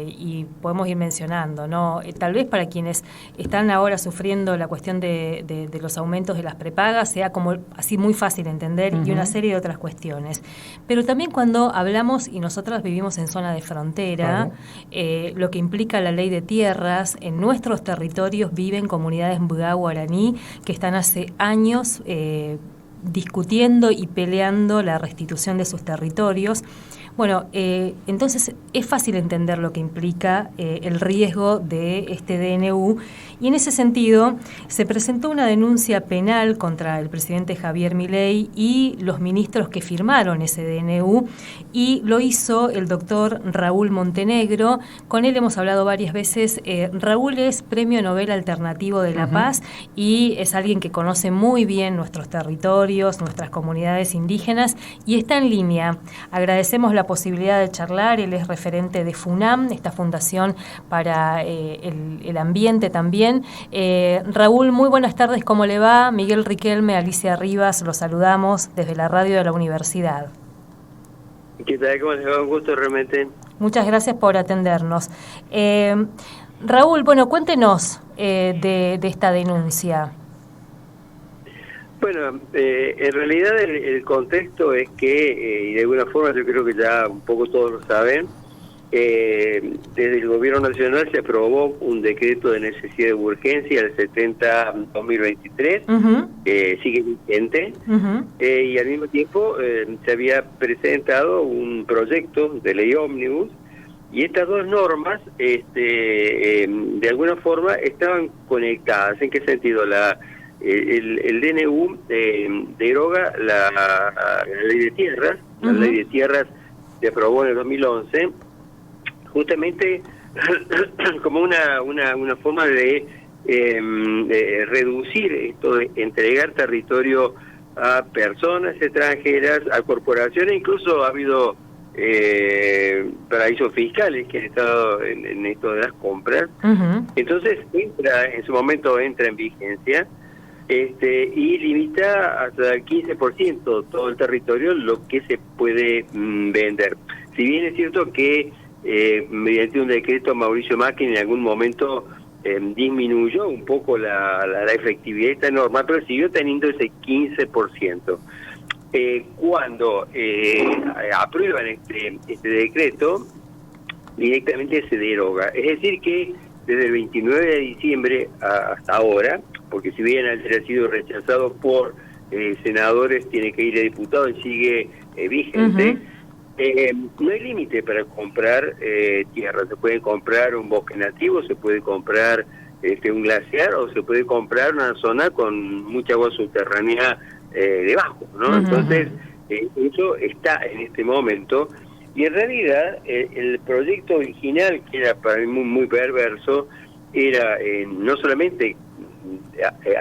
y podemos ir mencionando, ¿no? Tal vez para quienes están ahora sufriendo la cuestión de los aumentos de las prepagas sea como así muy fácil entender y una serie de otras cuestiones. Pero también cuando hablamos, y nosotras vivimos en zona de frontera, lo que implica la ley de tierras, en nuestros territorios viven comunidades mbugá guaraní que están hace años discutiendo y peleando la restitución de sus territorios. Bueno, entonces es fácil entender lo que implica el riesgo de este DNU, y en ese sentido se presentó una denuncia penal contra el presidente Javier Milei y los ministros que firmaron ese DNU, y lo hizo el doctor Raúl Montenegro. Con él hemos hablado varias veces. Raúl es Premio Nobel Alternativo de la Paz y es alguien que conoce muy bien nuestros territorios, nuestras comunidades indígenas, y está en línea. Agradecemos la posibilidad de charlar. Él es referente de FUNAM, esta fundación para el ambiente también. Raúl, muy buenas tardes, ¿cómo le va? Miguel Riquelme, Alicia Rivas, los saludamos desde la radio de la universidad. ¿Qué tal? ¿Cómo les va? Un gusto realmente. Muchas gracias por atendernos. Raúl, bueno, cuéntenos de esta denuncia. Bueno, en realidad el contexto es que, y de alguna forma yo creo que ya un poco todos lo saben, desde el Gobierno Nacional se aprobó un decreto de necesidad de urgencia, el 70-2023, que sigue vigente, y al mismo tiempo se había presentado un proyecto de ley ómnibus, y estas dos normas de alguna forma estaban conectadas. ¿En qué sentido? El DNU deroga la ley de tierras. La ley de tierras se aprobó en el 2011, justamente como una forma de reducir esto, de entregar territorio a personas extranjeras, a corporaciones. Incluso ha habido paraísos fiscales que han estado en esto de las compras. Entonces en su momento entra en vigencia, y limita hasta el 15% todo el territorio lo que se puede vender. Si bien es cierto que mediante un decreto Mauricio Macri en algún momento disminuyó un poco la efectividad de esta norma, pero siguió teniendo ese 15%. Cuando aprueban este decreto, directamente se deroga. Es decir que desde el 29 de diciembre hasta ahora, porque si bien ha sido rechazado por senadores, tiene que ir a diputados y sigue vigente, no hay límite para comprar tierra. Se puede comprar un bosque nativo, se puede comprar un glaciar, o se puede comprar una zona con mucha agua subterránea debajo, ¿no? Entonces, eso está en este momento. Y en realidad, el proyecto original, que era para mí muy perverso, era no solamente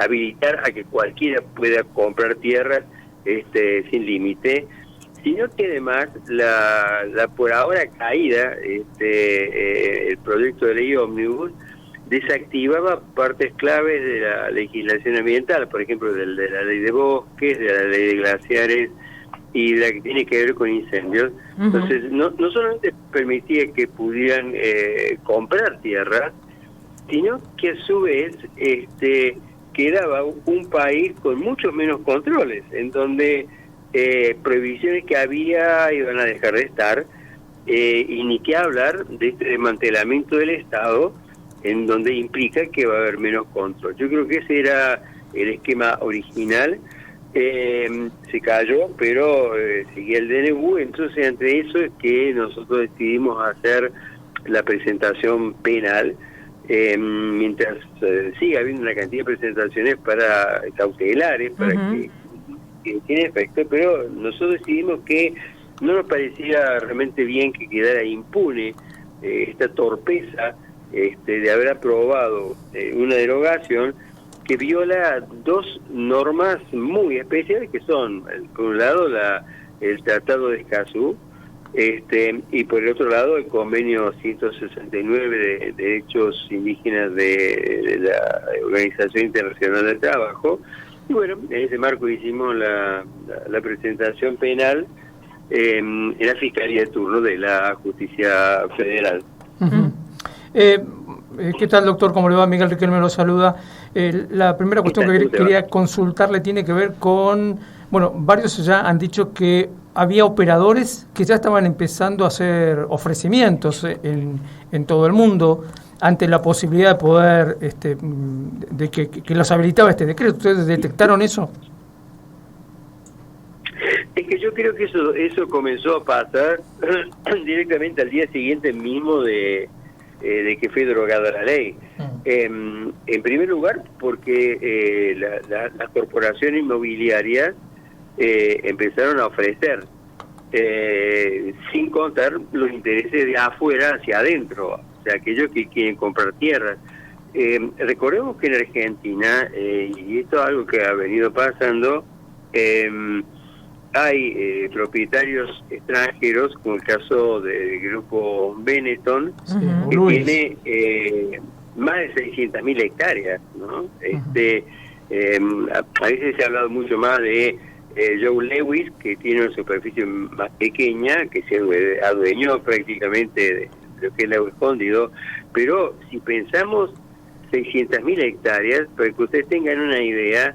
habilitar a que cualquiera pueda comprar tierras sin límite, sino que además la por ahora caída, el proyecto de ley ómnibus desactivaba partes claves de la legislación ambiental, por ejemplo, de la ley de bosques, de la ley de glaciares y de la que tiene que ver con incendios. Entonces, no solamente permitía que pudieran comprar tierras, sino que a su vez quedaba un país con muchos menos controles, en donde prohibiciones que había iban a dejar de estar, y ni qué hablar de este desmantelamiento del Estado, en donde implica que va a haber menos control. Yo creo que ese era el esquema original. Se cayó, pero seguía el DNU. Entonces, entre eso es que nosotros decidimos hacer la presentación penal, mientras siga habiendo una cantidad de presentaciones para cautelares, para que tiene efecto, pero nosotros decidimos que no nos parecía realmente bien que quedara impune esta torpeza de haber aprobado una derogación que viola dos normas muy especiales, que son, por un lado, el Tratado de Escazú, y por el otro lado el Convenio 169 de Derechos Indígenas de la Organización Internacional del Trabajo. Y bueno, en ese marco hicimos la presentación penal en la Fiscalía de turno de la Justicia Federal. ¿Qué tal, doctor? ¿Cómo le va? Miguel Riquelme lo saluda. La primera cuestión que quería consultarle tiene que ver con, bueno, varios ya han dicho que había operadores que ya estaban empezando a hacer ofrecimientos en todo el mundo ante la posibilidad de poder, de que los habilitaba este decreto. ¿Ustedes detectaron eso? Es que yo creo que eso comenzó a pasar directamente al día siguiente mismo de que fue derogada la ley. En primer lugar, porque las corporaciones inmobiliarias empezaron a ofrecer, sin contar los intereses de afuera hacia adentro, o sea, aquellos que quieren comprar tierras. Recordemos que en Argentina, y esto es algo que ha venido pasando, hay propietarios extranjeros, como el caso del grupo Benetton, que tiene más de 600.000 hectáreas, ¿no? A veces se ha hablado mucho más de Joe Lewis, que tiene una superficie más pequeña, que se adueñó prácticamente de lo que es Lago Escondido, pero si pensamos 600.000 hectáreas, para que ustedes tengan una idea,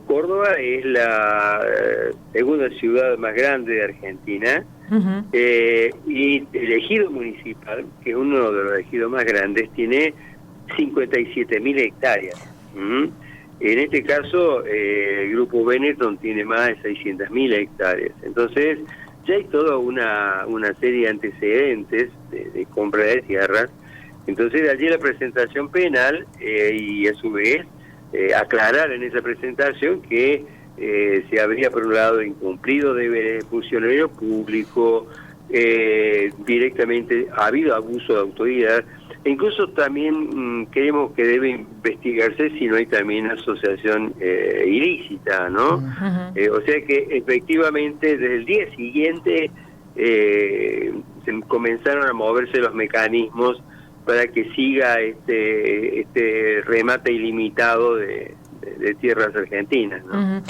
Córdoba es la segunda ciudad más grande de Argentina, y el ejido municipal, que es uno de los ejidos más grandes, tiene 57.000 hectáreas. En este caso, el grupo Benetton tiene más de 600.000 hectáreas. Entonces, ya hay toda una serie de antecedentes de compra de tierras. Entonces, de allí la presentación penal, y a su vez aclarar en esa presentación que se habría, por un lado, incumplido deberes de funcionario público, directamente ha habido abuso de autoridad, e incluso también creemos que debe investigarse si no hay también asociación ilícita, ¿no? O sea que efectivamente desde el día siguiente se comenzaron a moverse los mecanismos para que siga este remate ilimitado de tierras argentinas, ¿no?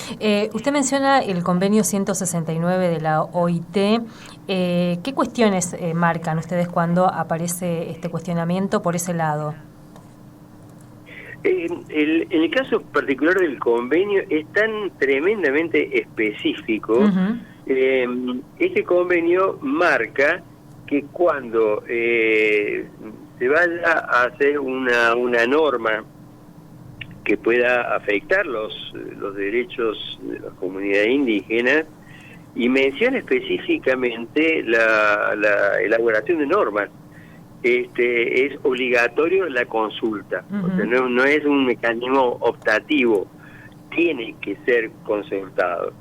Usted menciona el convenio 169 de la OIT. ¿Qué cuestiones marcan ustedes cuando aparece este cuestionamiento por ese lado? En el caso particular del convenio es tan tremendamente específico. Este convenio marca que cuando se vaya a hacer una norma que pueda afectar los derechos de las comunidades indígenas, y menciona específicamente la elaboración de normas, es obligatorio la consulta. O sea, no es un mecanismo optativo, tiene que ser consultado.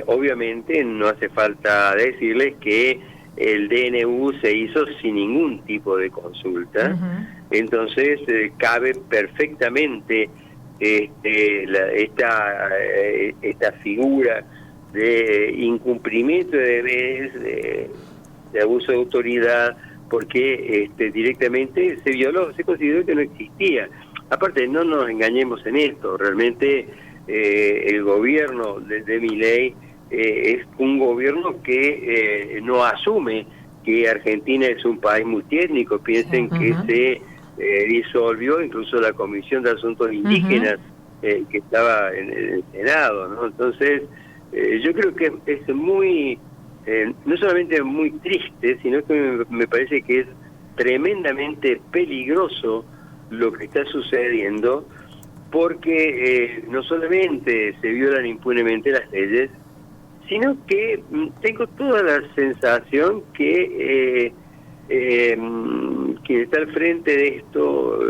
Obviamente no hace falta decirles que el DNU se hizo sin ningún tipo de consulta. Entonces cabe perfectamente esta figura de incumplimiento de deberes, de abuso de autoridad, porque directamente se violó, se consideró que no existía. Aparte, no nos engañemos en esto, realmente el gobierno de Milei es un gobierno que no asume que Argentina es un país multiétnico. Piensen que se disolvió incluso la Comisión de Asuntos Indígenas que estaba en el Senado, ¿no? Entonces, yo creo que es muy, no solamente muy triste, sino que me parece que es tremendamente peligroso lo que está sucediendo, porque no solamente se violan impunemente las leyes, sino que tengo toda la sensación que quien está al frente de esto,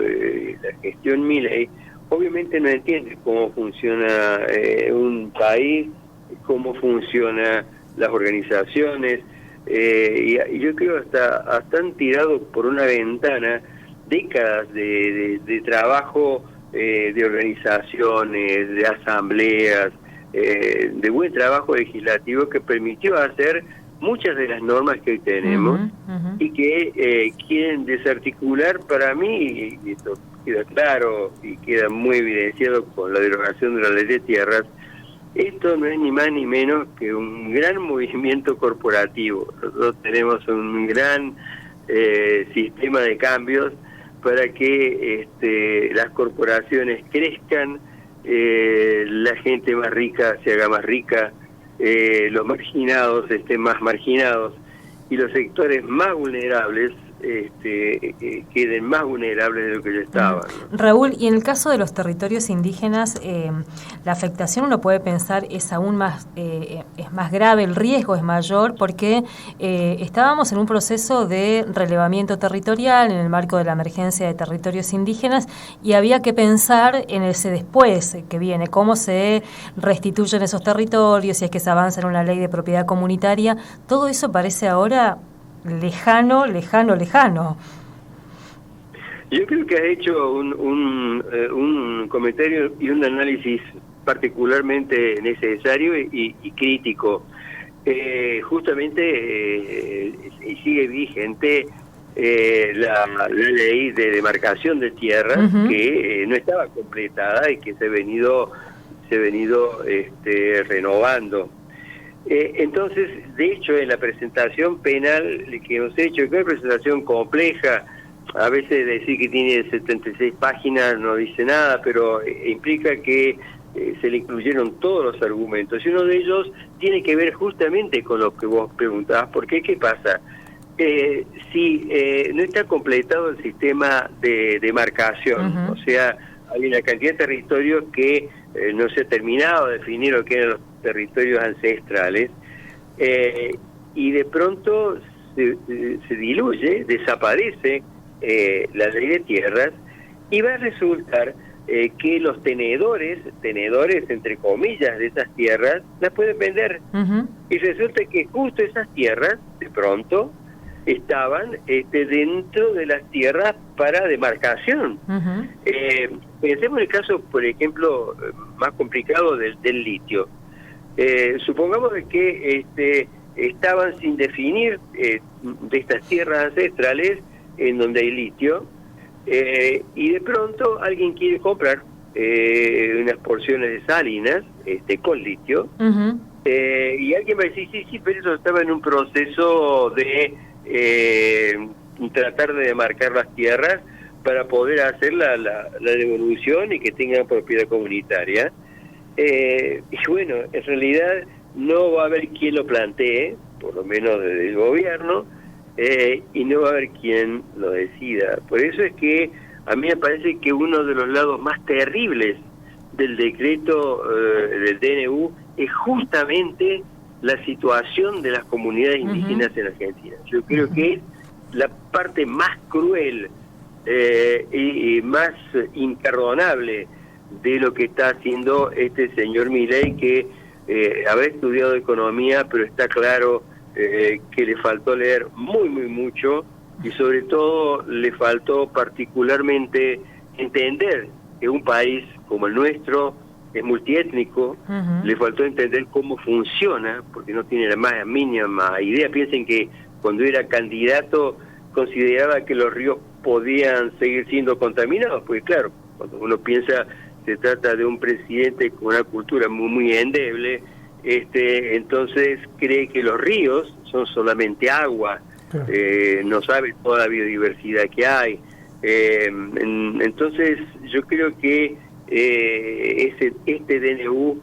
la gestión Milei, obviamente no entiende cómo funciona un país, cómo funcionan las organizaciones, y yo creo hasta han tirado por una ventana décadas de trabajo de organizaciones, de asambleas, de buen trabajo legislativo que permitió hacer muchas de las normas que hoy tenemos, y que quieren desarticular. Para mí, y esto queda claro y queda muy evidenciado con la derogación de la ley de tierras, esto no es ni más ni menos que un gran movimiento corporativo. Nosotros tenemos un gran sistema de cambios para que las corporaciones crezcan, la gente más rica se haga más rica, los marginados estén más marginados y los sectores más vulnerables queden más vulnerables de lo que ya estaban, ¿no? Raúl, y en el caso de los territorios indígenas, la afectación, uno puede pensar, es aún más es más grave, el riesgo es mayor, porque estábamos en un proceso de relevamiento territorial en el marco de la emergencia de territorios indígenas, y había que pensar en ese después que viene, cómo se restituyen esos territorios, si es que se avanza en una ley de propiedad comunitaria. Todo eso parece ahora lejano. Yo creo que has hecho un comentario y un análisis particularmente necesario y crítico. Justamente sigue vigente la ley de demarcación de tierras, que no estaba completada y que se ha venido renovando. Entonces, de hecho, en la presentación penal que hemos hecho, que es una presentación compleja, a veces decir que tiene 76 páginas no dice nada, pero implica que se le incluyeron todos los argumentos, y uno de ellos tiene que ver justamente con lo que vos preguntabas, porque ¿qué pasa? Si no está completado el sistema de demarcación, o sea, hay una cantidad de territorios que no se ha terminado de definir lo que eran los territorios ancestrales, y de pronto se diluye, desaparece la ley de tierras, y va a resultar que los tenedores entre comillas de esas tierras las pueden vender, y resulta que justo esas tierras de pronto estaban dentro de las tierras para demarcación. Pensemos en el caso, por ejemplo, más complicado del litio. Supongamos que estaban sin definir de estas tierras ancestrales en donde hay litio, y de pronto alguien quiere comprar unas porciones de salinas con litio, y alguien va a decir, sí, pero eso estaba en un proceso de tratar de demarcar las tierras para poder hacer la devolución y que tengan propiedad comunitaria. Y bueno, en realidad no va a haber quien lo plantee, por lo menos desde el gobierno, y no va a haber quien lo decida. Por eso es que a mí me parece que uno de los lados más terribles del decreto del DNU es justamente la situación de las comunidades indígenas en Argentina. Yo creo que es la parte más cruel y más imperdonable de lo que está haciendo este señor Milei, que habrá estudiado economía, pero está claro que le faltó leer muy mucho, y sobre todo le faltó particularmente entender que un país como el nuestro es multiétnico, le faltó entender cómo funciona, porque no tiene la más mínima idea. Piensen que cuando era candidato consideraba que los ríos podían seguir siendo contaminados, pues claro, cuando uno piensa se trata de un presidente con una cultura muy endeble, entonces cree que los ríos son solamente agua, no sabe toda la biodiversidad que hay. Entonces yo creo que este DNU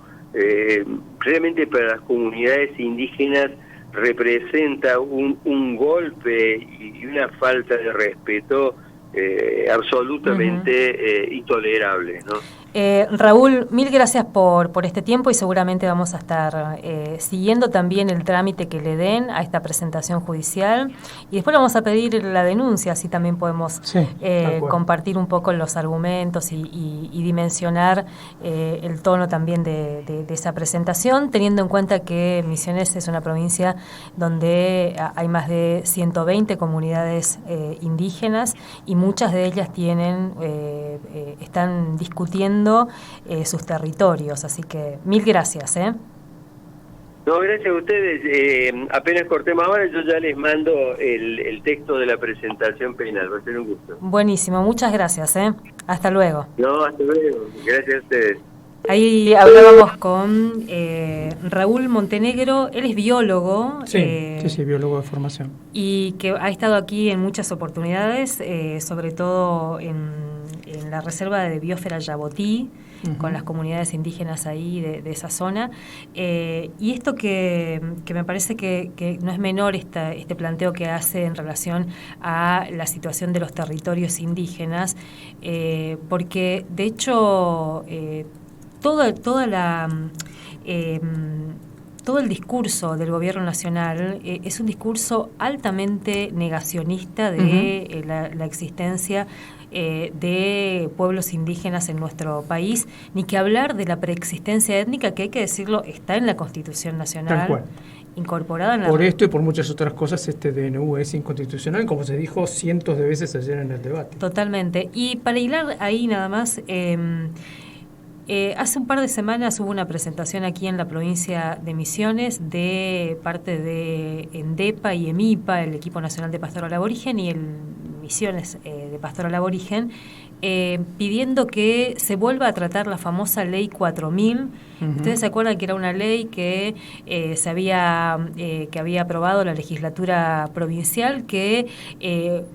realmente para las comunidades indígenas representa un golpe y una falta de respeto absolutamente intolerable, ¿no? Raúl, mil gracias por este tiempo, y seguramente vamos a estar siguiendo también el trámite que le den a esta presentación judicial, y después vamos a pedir la denuncia, así también podemos compartir un poco los argumentos y dimensionar el tono también de esa presentación, teniendo en cuenta que Misiones es una provincia donde hay más de 120 comunidades indígenas, y muchas de ellas están discutiendo sus territorios, así que mil gracias. No, gracias a ustedes. Apenas cortemos ahora, yo ya les mando el texto de la presentación penal. Va a ser un gusto. Buenísimo, muchas gracias. Hasta luego. No, hasta luego. Gracias a ustedes. Ahí hablábamos con Raúl Montenegro, él es biólogo. Sí, biólogo de formación. Y que ha estado aquí en muchas oportunidades, sobre todo en la reserva de biosfera Yabotí, con las comunidades indígenas ahí de esa zona. Y esto que me parece que no es menor este planteo que hace en relación a la situación de los territorios indígenas, porque de hecho todo el discurso del gobierno nacional es un discurso altamente negacionista de la existencia de pueblos indígenas en nuestro país, ni que hablar de la preexistencia étnica, que hay que decirlo, está en la Constitución Nacional. Tal cual. Incorporada en la... Por esto y por muchas otras cosas, este DNU es inconstitucional, como se dijo cientos de veces ayer en el debate. Totalmente. Y para hilar ahí nada más... hace un par de semanas hubo una presentación aquí en la provincia de Misiones de parte de ENDEPA y EMIPA, el Equipo Nacional de Pastoral Aborigen, y el Misiones de Pastoral Aborigen, pidiendo que se vuelva a tratar la famosa Ley 4000. Ustedes se acuerdan que era una ley que había aprobado la legislatura provincial, que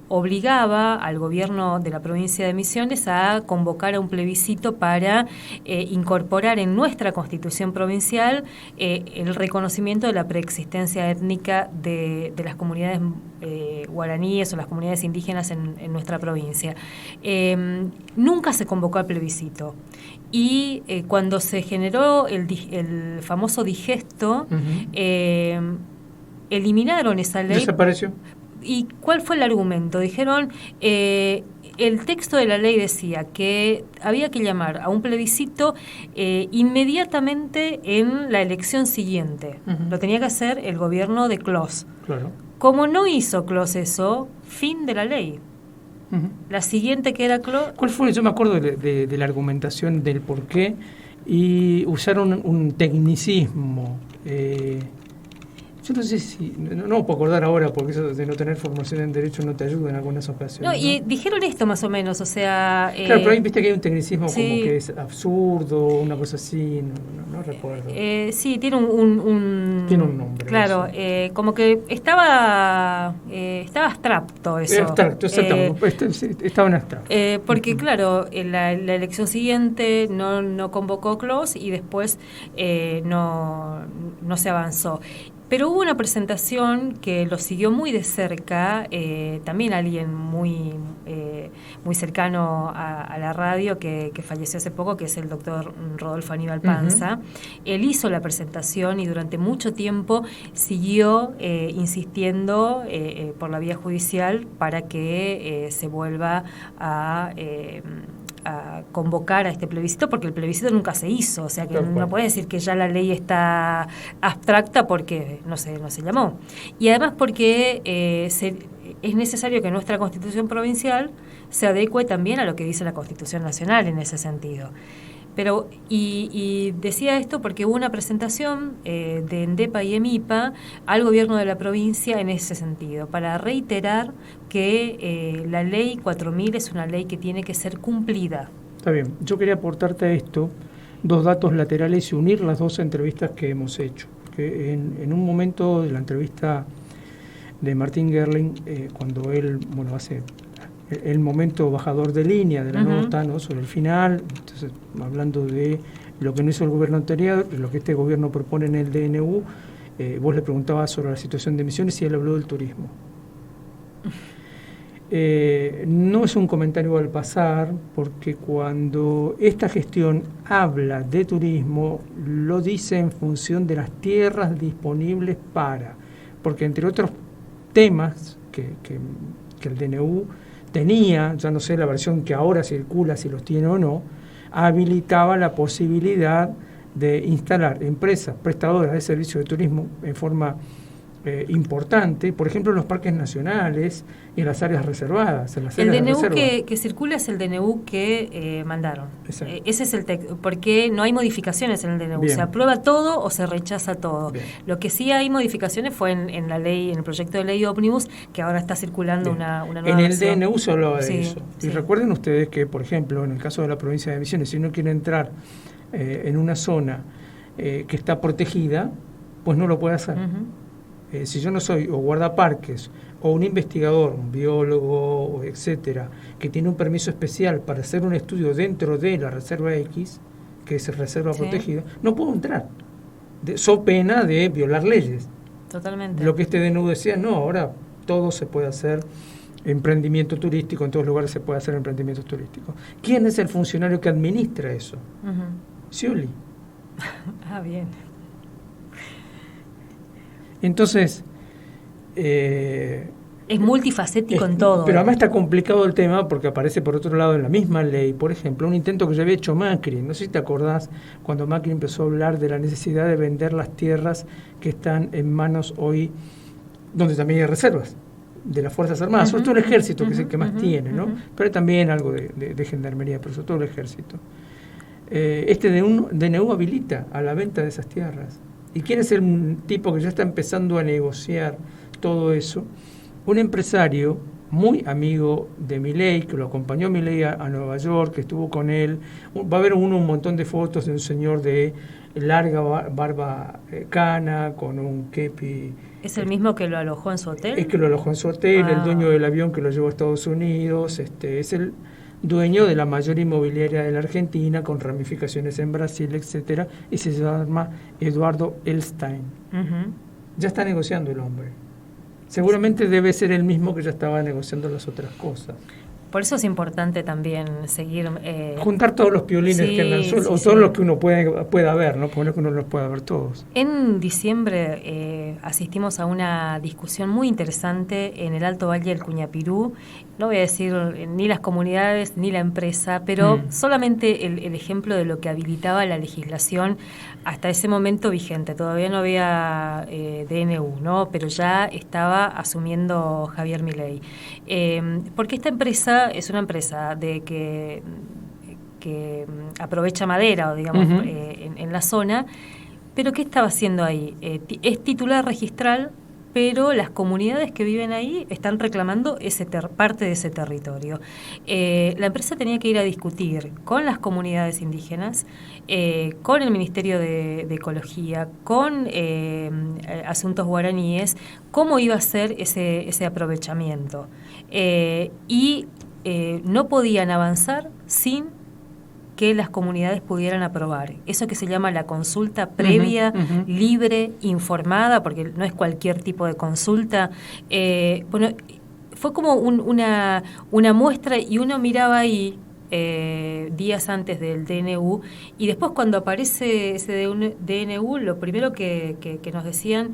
obligaba al gobierno de la provincia de Misiones a convocar a un plebiscito para incorporar en nuestra constitución provincial el reconocimiento de la preexistencia étnica de las comunidades guaraníes o las comunidades indígenas en nuestra provincia. Nunca se convocó al plebiscito. Y cuando se generó el famoso digesto, eliminaron esa ley. Desapareció. ¿Y cuál fue el argumento? Dijeron, el texto de la ley decía que había que llamar a un plebiscito inmediatamente en la elección siguiente. Lo tenía que hacer el gobierno de Clos. Claro. Como no hizo Clos eso, fin de la ley. La siguiente que era Clos... ¿Cuál fue? Yo me acuerdo de la argumentación del por qué, y usaron un tecnicismo. Yo no sé si... No puedo acordar ahora, porque eso de no tener formación en Derecho no te ayuda en algunas ocasiones. No, y dijeron esto más o menos, o sea... Claro, pero ahí viste que hay un tecnicismo sí, como que es absurdo, una cosa así, no recuerdo. Sí, tiene un... Tiene un nombre. Claro, como que estaba abstracto eso. Abstracto, exactamente, estaba en abstracto. Porque claro, la elección siguiente no convocó Clos y después no se avanzó. Pero hubo una presentación que lo siguió muy de cerca, también alguien muy cercano a la radio que falleció hace poco, que es el doctor Rodolfo Aníbal Panza. Él hizo la presentación y durante mucho tiempo siguió insistiendo por la vía judicial para que se vuelva a convocar a este plebiscito, porque el plebiscito nunca se hizo, o sea que no puede decir que ya la ley está abstracta porque no se llamó. Y además porque es necesario que nuestra Constitución provincial se adecue también a lo que dice la Constitución Nacional en ese sentido. Pero y decía esto porque hubo una presentación de ENDEPA y EMIPA al gobierno de la provincia en ese sentido, para reiterar que la ley 4000 es una ley que tiene que ser cumplida. Está bien, yo quería aportarte a esto dos datos laterales y unir las dos entrevistas que hemos hecho. Que en un momento de la entrevista de Martín Gerling, cuando él hace el momento bajador de línea de la nota, ¿no?, sobre el final, entonces hablando de lo que no hizo el gobierno anterior, lo que este gobierno propone en el DNU, vos le preguntabas sobre la situación de Misiones y él habló del turismo. No es un comentario al pasar, porque cuando esta gestión habla de turismo, lo dice en función de las tierras disponibles porque entre otros temas que el DNU tenía, ya no sé la versión que ahora circula, si los tiene o no, habilitaba la posibilidad de instalar empresas prestadoras de servicios de turismo en forma importante, por ejemplo en los parques nacionales y en las áreas reservadas. El DNU que circula es el DNU que mandaron. Ese es el texto, porque no hay modificaciones en el DNU. Bien. Se aprueba todo o se rechaza todo. Bien. Lo que sí hay modificaciones fue en la ley, en el proyecto de ley ómnibus, que ahora está circulando una nueva versión. En el DNU se hablaba de eso. Y recuerden ustedes que, por ejemplo, en el caso de la provincia de Misiones, si uno quiere entrar en una zona que está protegida, pues no lo puede hacer. Si yo no soy o guardaparques o un investigador, un biólogo, etcétera, que tiene un permiso especial para hacer un estudio dentro de la reserva X, que es reserva protegida, no puedo entrar. So pena de violar leyes. Totalmente. Lo que este DNU decía, no, ahora todo se puede hacer emprendimiento turístico, en todos lugares se puede hacer emprendimiento turístico. ¿Quién es el funcionario que administra eso? Scioli. Bien. Entonces... es multifacético en todo. Pero además está complicado el tema porque aparece por otro lado en la misma ley, por ejemplo, un intento que ya había hecho Macri. No sé si te acordás cuando Macri empezó a hablar de la necesidad de vender las tierras que están en manos hoy, donde también hay reservas de las Fuerzas Armadas, sobre todo el ejército, que es el que más tiene, ¿no? Pero hay también algo de gendarmería, pero sobre todo el ejército. Este DNU habilita a la venta de esas tierras. ¿Y quién es el tipo que ya está empezando a negociar todo eso? Un empresario muy amigo de Milei, que lo acompañó a Milei a Nueva York, que estuvo con él. Va a haber un montón de fotos de un señor de larga barba cana, con un kepi. ¿Es el mismo que lo alojó en su hotel? Es que lo alojó en su hotel, el dueño del avión que lo llevó a Estados Unidos, es el dueño de la mayor inmobiliaria de la Argentina, con ramificaciones en Brasil, etcétera, y se llama Eduardo Elstein. Ya está negociando el hombre. Seguramente debe ser el mismo que ya estaba negociando las otras cosas. Por eso es importante también seguir... juntar todos los piolines que andan solos, o todos los que uno pueda ver, ¿no? Porque no es que uno los pueda ver todos. En diciembre asistimos a una discusión muy interesante en el Alto Valle del Cuñapirú. No voy a decir ni las comunidades ni la empresa, pero solamente el ejemplo de lo que habilitaba la legislación hasta ese momento vigente. Todavía no había DNU, ¿no? Pero ya estaba asumiendo Javier Milei. Porque esta empresa es una empresa que aprovecha madera, o digamos, en la zona, pero ¿qué estaba haciendo ahí? Es titular registral, pero las comunidades que viven ahí están reclamando parte de ese territorio. La empresa tenía que ir a discutir con las comunidades indígenas, con el Ministerio de Ecología, con Asuntos Guaraníes, cómo iba a ser ese aprovechamiento. Y no podían avanzar sin que las comunidades pudieran aprobar. Eso que se llama la consulta previa, libre, informada, porque no es cualquier tipo de consulta. Bueno, fue como una muestra, y uno miraba ahí días antes del DNU, y después cuando aparece ese DNU, lo primero que nos decían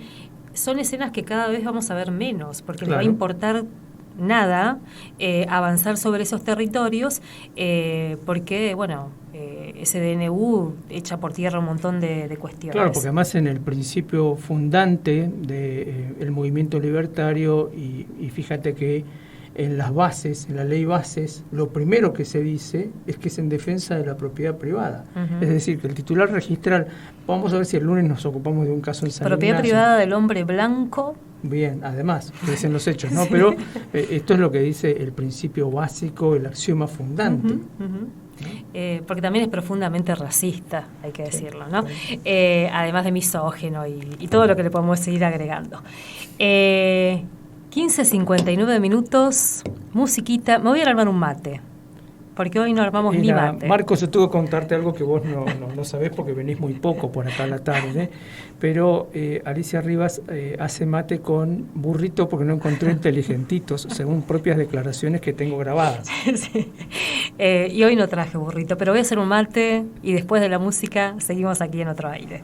son escenas que cada vez vamos a ver menos, porque le va a importar nada avanzar sobre esos territorios, porque, bueno, ese DNU echa por tierra un montón de cuestiones. Claro, porque además en el principio fundante del movimiento libertario, y fíjate que en las bases, en la ley bases, lo primero que se dice es que es en defensa de la propiedad privada. Es decir, que el titular registral, vamos a ver si el lunes nos ocupamos de un caso en San Propiedad Ignacio. Privada del hombre blanco. Bien, además, dicen los hechos, ¿no? Pero esto es lo que dice el principio básico, el axioma fundante. Porque también es profundamente racista, hay que decirlo, ¿no? Además de misógino y todo lo que le podemos seguir agregando. 15:59 minutos, musiquita. Me voy a armar un mate, porque hoy no armamos ni mate. Marcos, yo tengo que contarte algo que vos no sabés porque venís muy poco por acá a la tarde, pero Alicia Rivas hace mate con burrito porque no encontró inteligentitos, según propias declaraciones que tengo grabadas. Sí. Y hoy no traje burrito, pero voy a hacer un mate y después de la música seguimos aquí en Otro Aire.